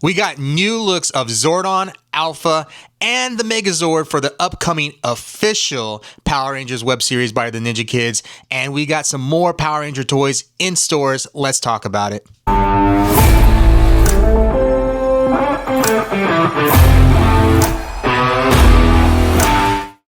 We got new looks of Zordon, Alpha, and the Megazord for the upcoming official Power Rangers web series by the Ninja Kidz. And we got some more Power Ranger toys in stores. Let's talk about it.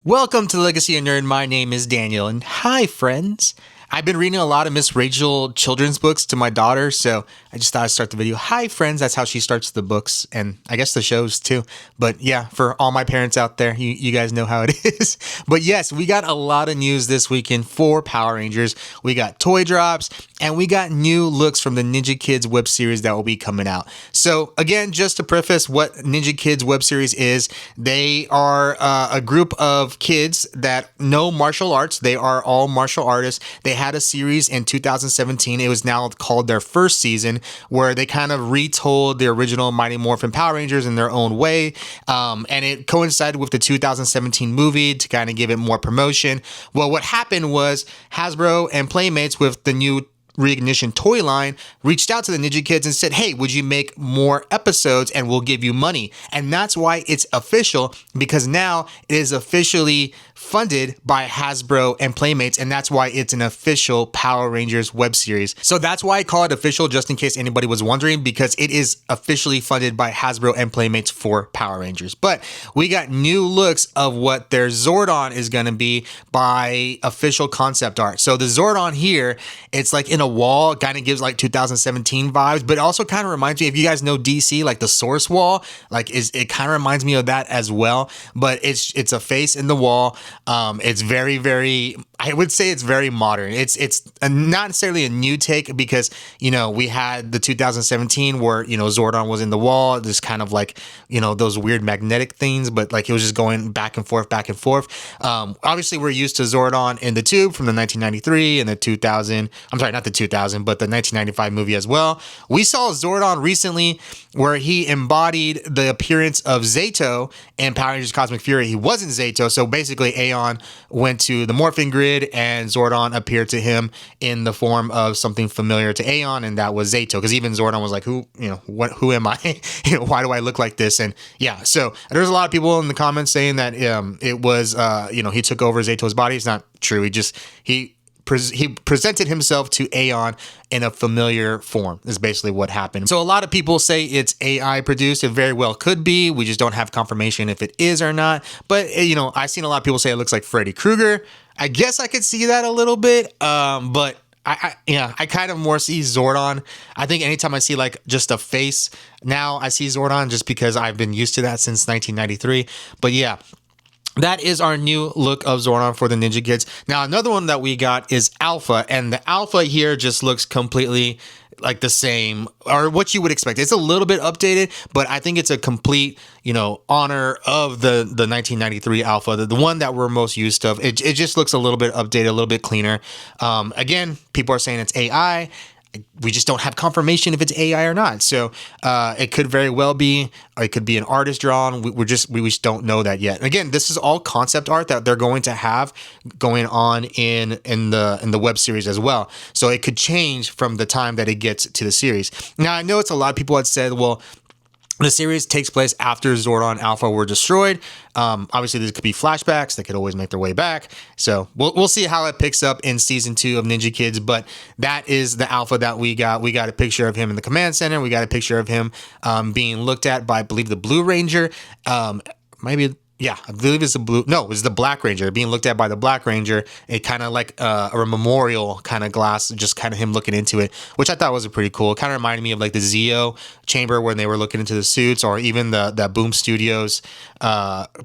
Welcome to Legacy of Nerd. My name is Daniel, and hi, friends. I've been reading a lot of Miss Rachel children's books to my daughter, so I just thought I'd start the video. Hi, friends. That's how she starts the books, and I guess the shows, too. But yeah, for all my parents out there, you guys know how it is. But yes, we got a lot of news this weekend for Power Rangers. We got toy drops, and we got new looks from the Ninja Kidz web series that will be coming out. So again, just to preface what Ninja Kidz web series is, they are a group of kids that know martial arts. They are all martial artists. They had a series in 2017. It was now called their first season, where they kind of retold the original Mighty Morphin Power Rangers in their own way. And it coincided with the 2017 movie to kind of give it more promotion. Well, what happened was Hasbro and Playmates with the new Re-igntion toy line reached out to the Ninja Kidz and said, hey, would you make more episodes and we'll give you money? And that's why it's official, because now it is officially funded by Hasbro and Playmates, and that's why it's an official Power Rangers web series. So that's why I call it official, just in case anybody was wondering, because it is officially funded by Hasbro and Playmates for Power Rangers. But we got new looks of what their Zordon is going to be by official concept art. So the Zordon here, it's like in a wall. It kind of gives like 2017 vibes, but it also kind of reminds me, if you guys know DC, like the Source wall, like it kind of reminds me of that as well. But it's a face in the wall. It's very, I would say it's very modern. It's not necessarily a new take, because, you know, we had the 2017 where, you know, Zordon was in the wall. There's kind of like, you know, those weird magnetic things, but like it was just going back and forth. Obviously we're used to Zordon in the tube from the 1993 and the 2000, I'm sorry, not the 2000, but the 1995 movie as well. We saw Zordon recently where he embodied the appearance of Zato in Power Rangers Cosmic Fury. He wasn't Zato, so basically Aeon went to the Morphin grid and Zordon appeared to him in the form of something familiar to Aeon, and that was Zato, because even Zordon was like, who am I? Why do I look like this? And yeah, so there's a lot of people in the comments saying that it was he took over Zato's body. It's not true. He presented himself to Aeon in a familiar form, is basically what happened. So a lot of people say it's AI produced. It very well could be. We just don't have confirmation if it is or not. But, I've seen a lot of people say it looks like Freddy Krueger. I guess I could see that a little bit. But I kind of more see Zordon. I think anytime I see like just a face, now I see Zordon, just because I've been used to that since 1993. But yeah, that is our new look of Zordon for the Ninja Kidz. Now, another one that we got is Alpha, and the Alpha here just looks completely like the same, or what you would expect. It's a little bit updated, but I think it's a complete, honor of the 1993 Alpha, the one that we're most used to. It just looks a little bit updated, a little bit cleaner. Again, people are saying it's AI. We just don't have confirmation if it's AI or not. So it could very well be, or it could be an artist drawn. We just don't know that yet. And again, this is all concept art that they're going to have going on in the web series as well. So it could change from the time that it gets to the series. Now, I know it's a lot of people had said, well, the series takes place after Zordon and Alpha were destroyed. Obviously, there could be flashbacks. They could always make their way back. So we'll see how it picks up in season 2 of Ninja Kidz. But that is the Alpha that we got. We got a picture of him in the command center. We got a picture of him being looked at by, I believe, the Blue Ranger. Yeah, I believe it's the Black Ranger, being looked at by the Black Ranger. It kind of like a memorial kind of glass, just kind of him looking into it, which I thought was pretty cool. It kind of reminded me of like the Zeo chamber when they were looking into the suits, or even the Boom Studios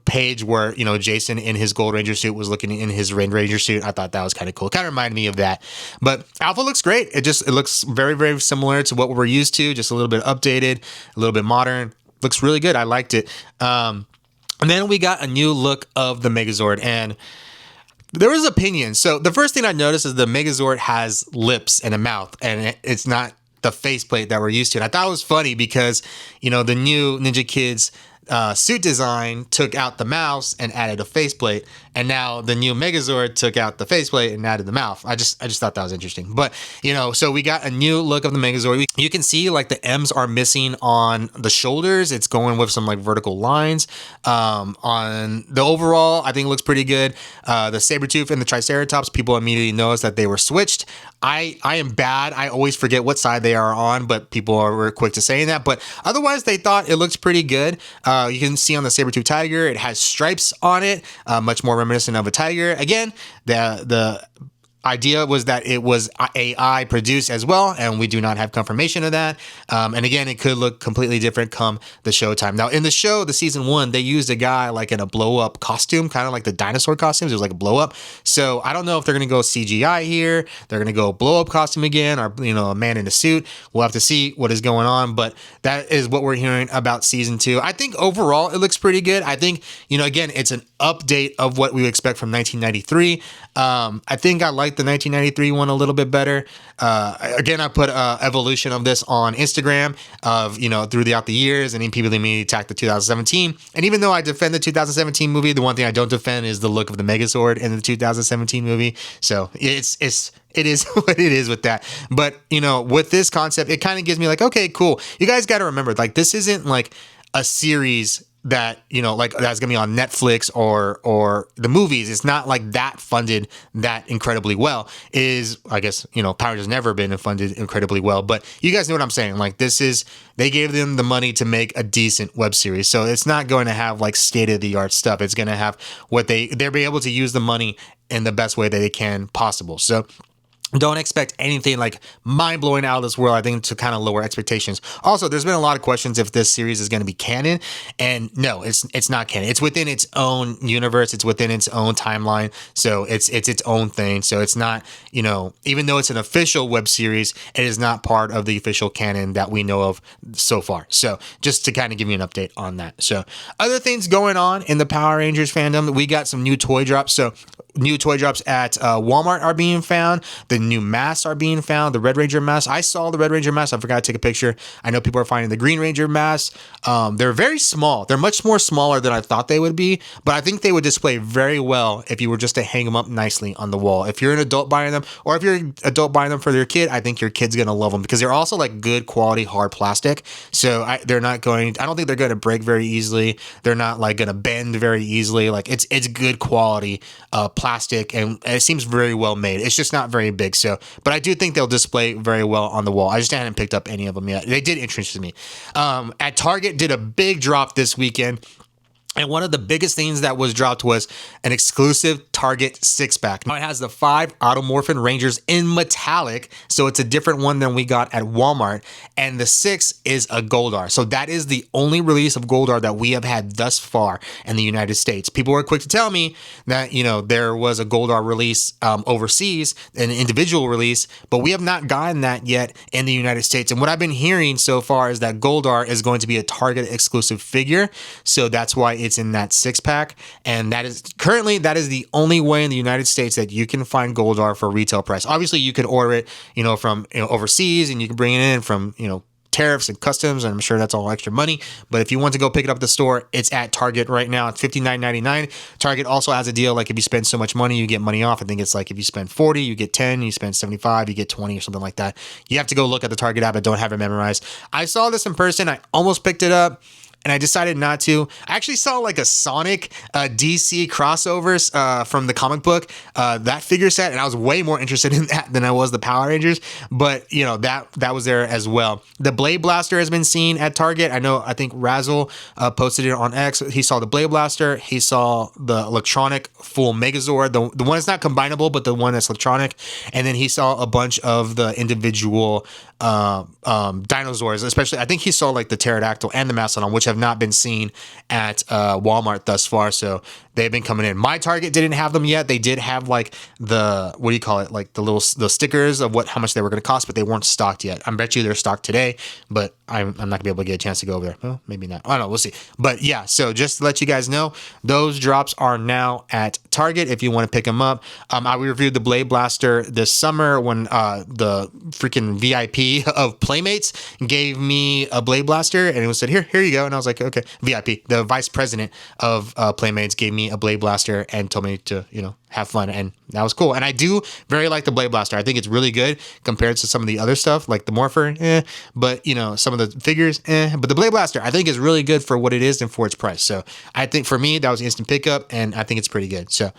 page where, Jason in his Gold Ranger suit was looking in his Red Ranger suit. I thought that was kind of cool. It kind of reminded me of that. But Alpha looks great. It looks very, very similar to what we're used to, just a little bit updated, a little bit modern. Looks really good. I liked it. And then we got a new look of the Megazord, and there was opinions. So the first thing I noticed is the Megazord has lips and a mouth, and it's not the faceplate that we're used to. And I thought it was funny because, the new Ninja Kidz suit design took out the mouse and added a faceplate, and now the new Megazord took out the faceplate and added the mouth. I just thought that was interesting. But so we got a new look of the Megazord. You can see like the M's are missing on the shoulders. It's going with some like vertical lines. On the overall, I think it looks pretty good. The Sabretooth and the Triceratops, people immediately noticed that they were switched. I am bad. I always forget what side they are on, but people are quick to saying that. But otherwise, they thought it looks pretty good. You can see on the Sabretooth tiger, it has stripes on it, much more reminiscent of a tiger. Again, the idea was that it was AI produced as well, and we do not have confirmation of that. And again, it could look completely different come the showtime. Now, in the show, the season 1, they used a guy like in a blow-up costume, kind of like the dinosaur costumes. It was like a blow-up. So I don't know if they're going to go CGI here. They're going to go blow-up costume again, or a man in a suit. We'll have to see what is going on, but that is what we're hearing about season 2. I think overall it looks pretty good. I think, again, it's an update of what we would expect from 1993. I think I like the 1993 one a little bit better. Again, I put evolution of this on Instagram of, throughout the years, and then people immediately attacked the 2017. And even though I defend the 2017 movie, the one thing I don't defend is the look of the Megazord in the 2017 movie. So it is what it is with that. But, with this concept, it kind of gives me like, okay, cool. You guys got to remember, like, this isn't like a series that like that's gonna be on Netflix or the movies. It's not like that funded that incredibly well. I guess Power has never been funded incredibly well, but you guys know what I'm saying. Like, they gave them the money to make a decent web series, so it's not going to have like state of the art stuff. It's going to have what they'll be able to use the money in the best way that they can possible. So don't expect anything like mind-blowing out of this world, I think, to kind of lower expectations. Also, there's been a lot of questions if this series is going to be canon, and no, it's not canon. It's within its own universe. It's within its own timeline, so it's its own thing. So it's not, even though it's an official web series, it is not part of the official canon that we know of so far. So just to kind of give you an update on that. So other things going on in the Power Rangers fandom, we got some new toy drops. So new toy drops at Walmart are being found. The new masks are being found. The Red Ranger mask. I saw the Red Ranger mask. I forgot to take a picture. I know people are finding the Green Ranger masks. They're very small. They're much more smaller than I thought they would be, but I think they would display very well if you were just to hang them up nicely on the wall. If you're an adult buying them, or if you're an adult buying them for your kid, I think your kid's going to love them because they're also like good quality hard plastic. So I don't think they're going to break very easily. They're not like going to bend very easily. Like it's good quality plastic, and it seems very well made. It's just not very big. So, but I do think they'll display very well on the wall. I just hadn't picked up any of them yet. They did interest me. At Target did a big drop this weekend. And one of the biggest things that was dropped was an exclusive Target 6-pack. Now it has the 5 Morphin Rangers in metallic, so it's a different one than we got at Walmart. And the 6 is a Goldar. So that is the only release of Goldar that we have had thus far in the United States. People were quick to tell me that, there was a Goldar release overseas, an individual release, but we have not gotten that yet in the United States. And what I've been hearing so far is that Goldar is going to be a Target exclusive figure. So that's why it's in that 6-pack, and that is the only way in the United States that you can find Goldar for retail price. Obviously, you could order it, from overseas, and you can bring it in from tariffs and customs, and I'm sure that's all extra money. But if you want to go pick it up at the store, it's at Target right now. It's $59.99. Target also has a deal like if you spend so much money, you get money off. I think it's like if you spend $40, you get $10. You spend $75, you get $20 or something like that. You have to go look at the Target app. I don't have it memorized. I saw this in person. I almost picked it up, and I decided not to. I actually saw like a Sonic DC crossovers from the comic book, that figure set, and I was way more interested in that than I was the Power Rangers. But that was there as well. The Blade Blaster has been seen at Target. I think Razzle posted it on X. He saw the Blade Blaster. He saw the electronic full Megazord, the one that's not combinable, but the one that's electronic. And then he saw a bunch of the individual dinosaurs, especially I think he saw like the pterodactyl and the mastodon, which have not been seen at Walmart thus far. So they've been coming in. My Target didn't have them yet. They did have like the, what do you call it? Like the stickers of how much they were going to cost, but they weren't stocked yet. I bet you they're stocked today, but I'm not gonna be able to get a chance to go over there. Well, maybe not. I don't know. We'll see. But yeah, so just to let you guys know, those drops are now at Target if you want to pick them up. I reviewed the Blade Blaster this summer when the freaking VIP of Playmates gave me a Blade Blaster, and it was said, here you go. And I was like, okay, VIP. The vice president of Playmates gave me a Blade Blaster and told me to, have fun, and that was cool. And I do very like the Blade Blaster. I think it's really good compared to some of the other stuff like the Morphin, but some of the figures, but the Blade Blaster I think is really good for what it is and for its price. So I think for me that was instant pickup, and I think it's pretty good. So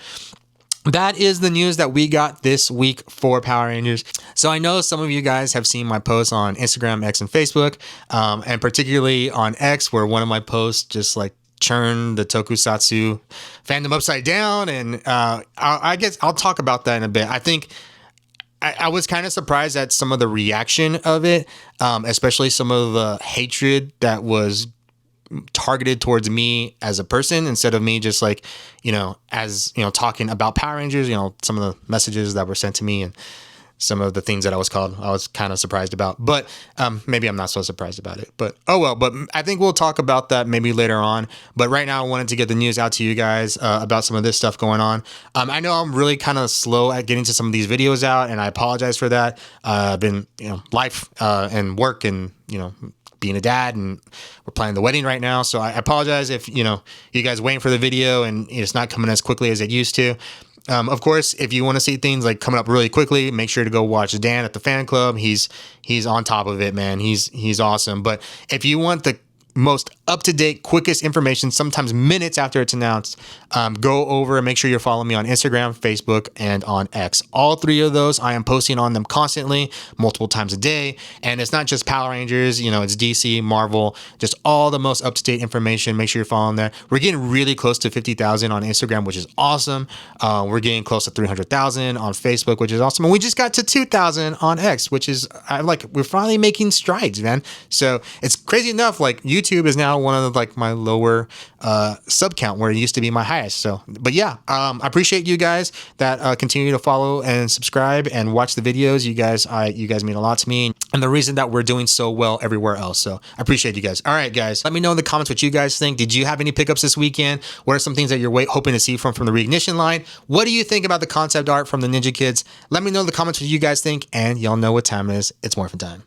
that is the news that we got this week for Power Rangers. So I know some of you guys have seen my posts on Instagram, X, and Facebook, and particularly on X, where one of my posts just like churn the tokusatsu fandom upside down, and I guess I'll talk about that in a bit. I think I was kind of surprised at some of the reaction of it, especially some of the hatred that was targeted towards me as a person, instead of me just like, as talking about Power Rangers, some of the messages that were sent to me and some of the things that I was called, I was kind of surprised about, but maybe I'm not so surprised about it, but oh well. But I think we'll talk about that maybe later on. But right now I wanted to get the news out to you guys about some of this stuff going on. I know I'm really kind of slow at getting to some of these videos out, and I apologize for that. I've been, life and work and, being a dad, and we're planning the wedding right now. So I apologize if, you guys waiting for the video and it's not coming as quickly as it used to. Of course, if you want to see things like coming up really quickly, make sure to go watch Dan at the fan club. He's on top of it, man. He's awesome. But if you want the most up-to-date, quickest information, sometimes minutes after it's announced, go over and make sure you're following me on Instagram, Facebook, and on X. All three of those, I am posting on them constantly, multiple times a day. And it's not just Power Rangers, it's DC, Marvel, just all the most up-to-date information. Make sure you're following there. We're getting really close to 50,000 on Instagram, which is awesome. We're getting close to 300,000 on Facebook, which is awesome. And we just got to 2,000 on X, which is we're finally making strides, man. So it's crazy enough, like YouTube is now one of like my lower sub count, where it used to be my highest. So, but yeah, I appreciate you guys that continue to follow and subscribe and watch the videos. You guys mean a lot to me, and the reason that we're doing so well everywhere else. So I appreciate you guys. All right, guys, let me know in the comments what you guys think. Did you have any pickups this weekend? What are some things that you're hoping to see from the Re-igntion line? What do you think about the concept art from the Ninja Kidz? Let me know in the comments what you guys think, and y'all know what time it is. It's Morphin time.